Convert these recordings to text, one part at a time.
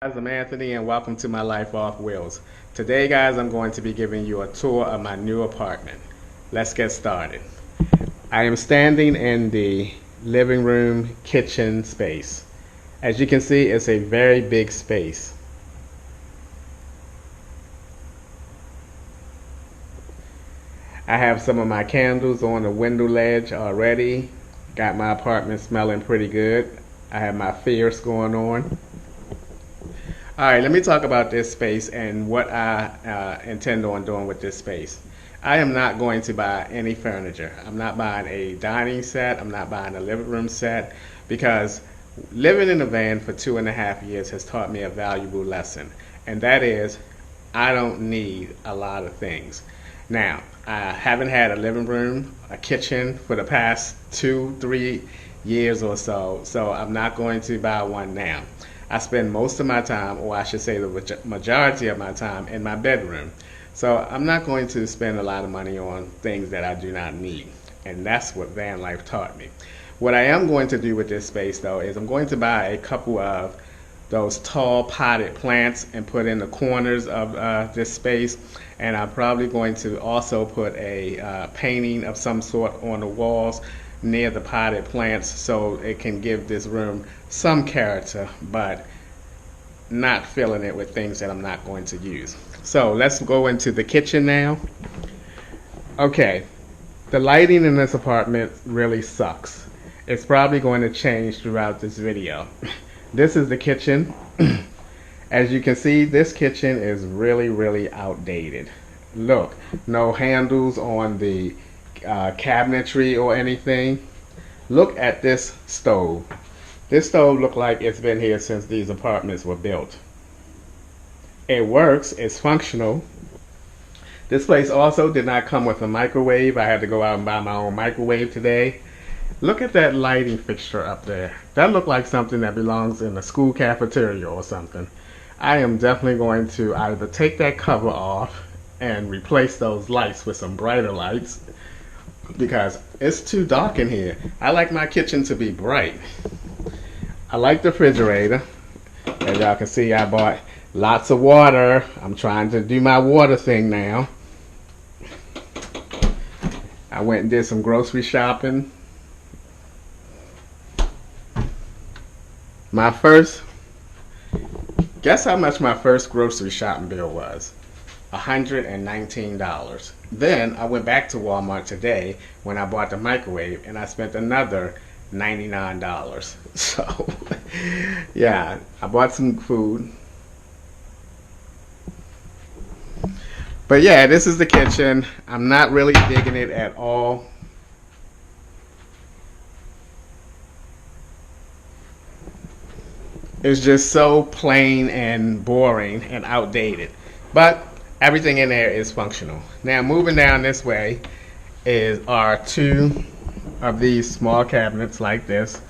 Guys, I'm Anthony and welcome to my Life Off Wheels. Today guys, I'm going to be giving you a tour of my new apartment. Let's get started. I am standing in the living room kitchen space. As you can see, it's a very big space. I have some of my candles on the window ledge already. Got my apartment smelling pretty good. I have my fierce going on. All right, let me talk about this space and what I intend on doing with this space. I am not going to buy any furniture. I'm not buying a dining set. I'm not buying a living room set because living in a van for 2.5 years has taught me a valuable lesson, and that is I don't need a lot of things. Now, I haven't had a living room, a kitchen for the past 2, 3 years or so, so I'm not going to buy one now. I spend most of my time, or I should say the majority of my time, in my bedroom. So I'm not going to spend a lot of money on things that I do not need. And that's what van life taught me. What I am going to do with this space though is I'm going to buy a couple of those tall potted plants and put in the corners of this space. And I'm probably going to also put a painting of some sort on the walls near the potted plants so it can give this room some character, but not filling it with things that I'm not going to use. So let's go into the kitchen now. Okay, the lighting in this apartment really sucks. It's probably going to change throughout this video. This is the kitchen. As you can see, this kitchen is really outdated. Look, no handles on the cabinetry or anything. Look at this stove. This stove looks like it's been here since these apartments were built. It works, it's functional. This place also did not come with a microwave. I had to go out and buy my own microwave today. Look at that lighting fixture up there. That looked like something that belongs in a school cafeteria or something. I am definitely going to either take that cover off and replace those lights with some brighter lights because it's too dark in here. I like my kitchen to be bright. I like the refrigerator. As y'all can see, I bought lots of water. I'm trying to do my water thing now. I went and did some grocery shopping. Guess how much my first grocery shopping bill was? $119. Then I went back to Walmart today when I bought the microwave and I spent another $99. So yeah, I bought some food. But yeah, this is the kitchen. I'm not really digging it at all. It's just so plain and boring and outdated. But everything in there is functional. Now moving down this way are two of these small cabinets like this,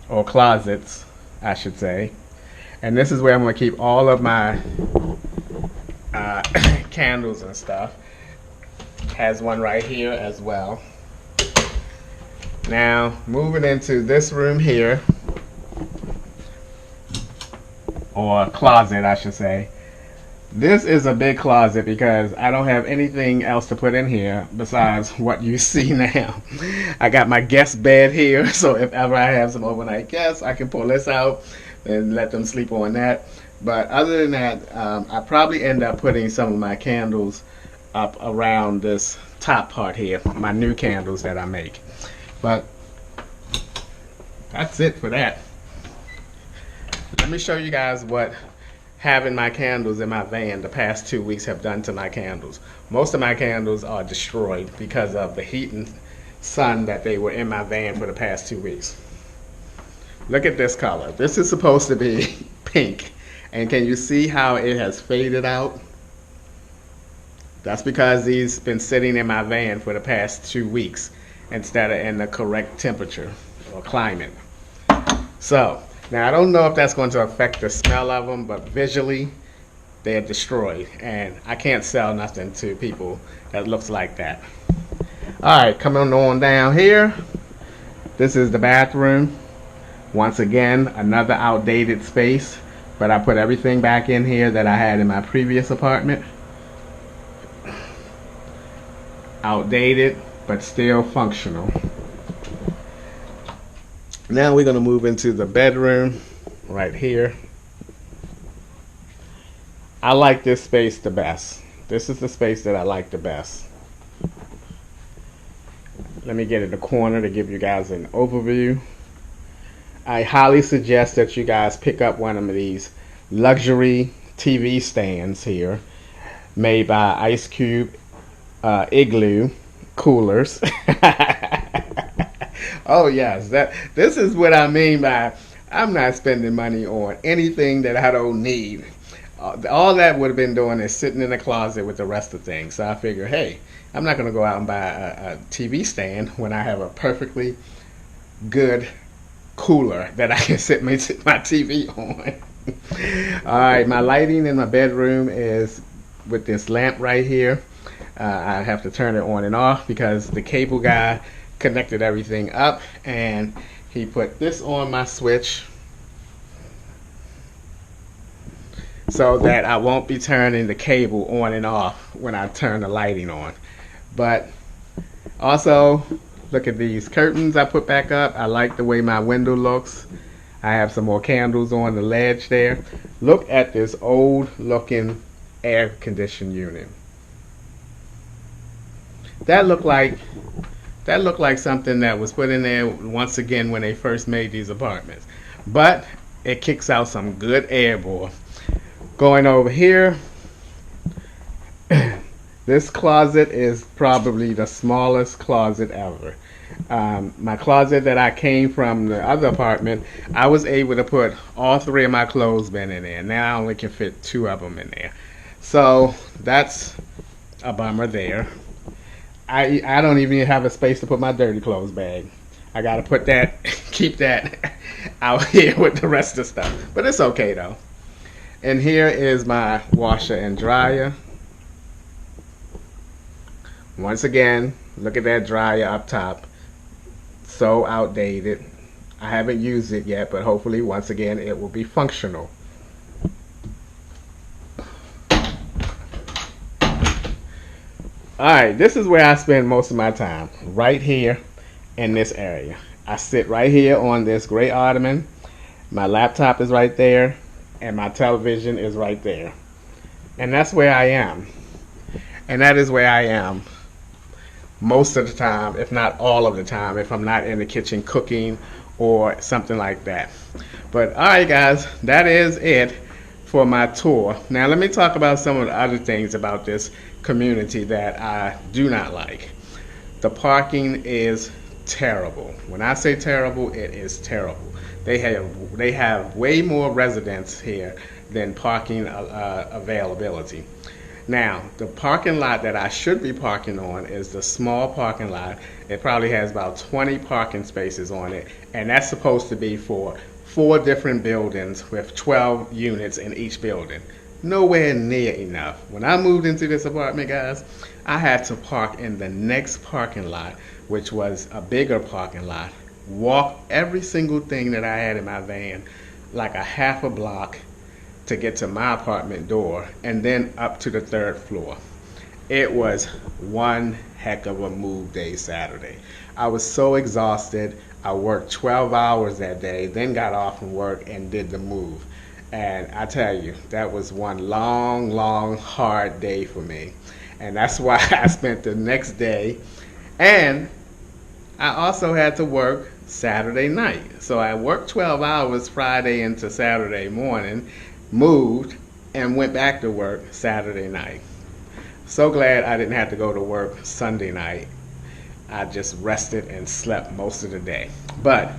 or closets I should say, and this is where I'm going to keep all of my candles and stuff. Has one right here as well. Now moving into this room here, or closet I should say. This is a big closet because I don't have anything else to put in here besides what you see now. I got my guest bed here, so if ever I have some overnight guests, I can pull this out and let them sleep on that. But other than that, I probably end up putting some of my candles up around this top part here, my new candles that I make. But that's it for that. Let me show you guys what having my candles in my van the past 2 weeks have done to my candles. Most of my candles are destroyed because of the heat and sun that they were in my van for the past 2 weeks. Look at this color. This is supposed to be pink. And can you see how it has faded out? That's because these been sitting in my van for the past 2 weeks instead of in the correct temperature or climate. So now I don't know if that's going to affect the smell of them, but visually they're destroyed, and I can't sell nothing to people that looks like that. All right, coming on down here. This is the bathroom. Once again, another outdated space, but I put everything back in here that I had in my previous apartment. Outdated, but still functional. Now we're going to move into the bedroom right here. I like this space the best. This is the space that I like the best. Let me get in the corner to give you guys an overview. I highly suggest that you guys pick up one of these luxury TV stands here, made by Ice Cube Igloo coolers. Oh yes, this is what I mean by I'm not spending money on anything that I don't need. All that would have been doing is sitting in the closet with the rest of the things. So I figure, hey, I'm not going to go out and buy a TV stand when I have a perfectly good cooler that I can sit my TV on. All right, my lighting in my bedroom is with this lamp right here. I have to turn it on and off because the cable guy connected everything up and he put this on my switch so that I won't be turning the cable on and off when I turn the lighting on. But also, look at these curtains I put back up. I like the way my window looks. I have some more candles on the ledge there. Look at this old looking air conditioned unit. That looked like something that was put in there once again when they first made these apartments. But it kicks out some good air, boy. Going over here, this closet is probably the smallest closet ever. My closet that I came from the other apartment, I was able to put all three of my clothes bin in there. Now I only can fit two of them in there. So that's a bummer there. I don't even have a space to put my dirty clothes bag. I gotta put that, keep that out here with the rest of the stuff. But it's okay though. And here is my washer and dryer. Once again, look at that dryer up top. So outdated. I haven't used it yet, but hopefully once again it will be functional. Alright, this is where I spend most of my time. Right here in this area. I sit right here on this gray ottoman. My laptop is right there. And my television is right there. And that's where I am. And that is where I am most of the time, if not all of the time, if I'm not in the kitchen cooking or something like that. But alright guys, that is it for my tour. Now let me talk about some of the other things about this community that I do not like. The parking is terrible. When I say terrible, it is terrible. They have way more residents here than parking availability. Now, the parking lot that I should be parking on is the small parking lot. It probably has about 20 parking spaces on it, and that's supposed to be for 4 different buildings with 12 units in each building. Nowhere near enough. When I moved into this apartment, guys, I had to park in the next parking lot, which was a bigger parking lot, walk every single thing that I had in my van like a half a block to get to my apartment door and then up to the 3rd floor. It was one heck of a move day Saturday. I was so exhausted. I worked 12 hours that day, then got off from work and did the move. And I tell you, that was one long, long, hard day for me. And that's why I spent the next day. And I also had to work Saturday night. So I worked 12 hours Friday into Saturday morning, moved, and went back to work Saturday night. So glad I didn't have to go to work Sunday night. I just rested and slept most of the day. But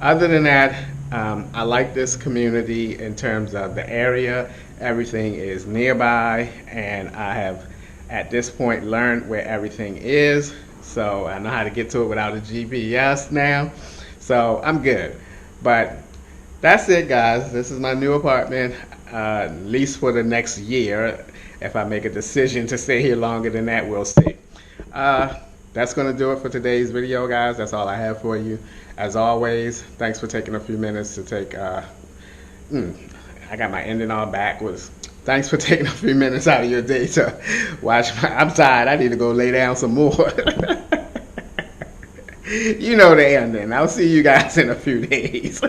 other than that, I like this community in terms of the area. Everything is nearby, and I have at this point learned where everything is. So I know how to get to it without a GPS now. So I'm good. But that's it, guys. This is my new apartment, at least for the next year. If I make a decision to stay here longer than that, we'll see. that's going to do it for today's video, guys. That's all I have for you. As always, thanks for taking a few minutes to take, I got my ending all backwards. Thanks for taking a few minutes out of your day to watch I'm tired. I need to go lay down some more. You know the ending. I'll see you guys in a few days.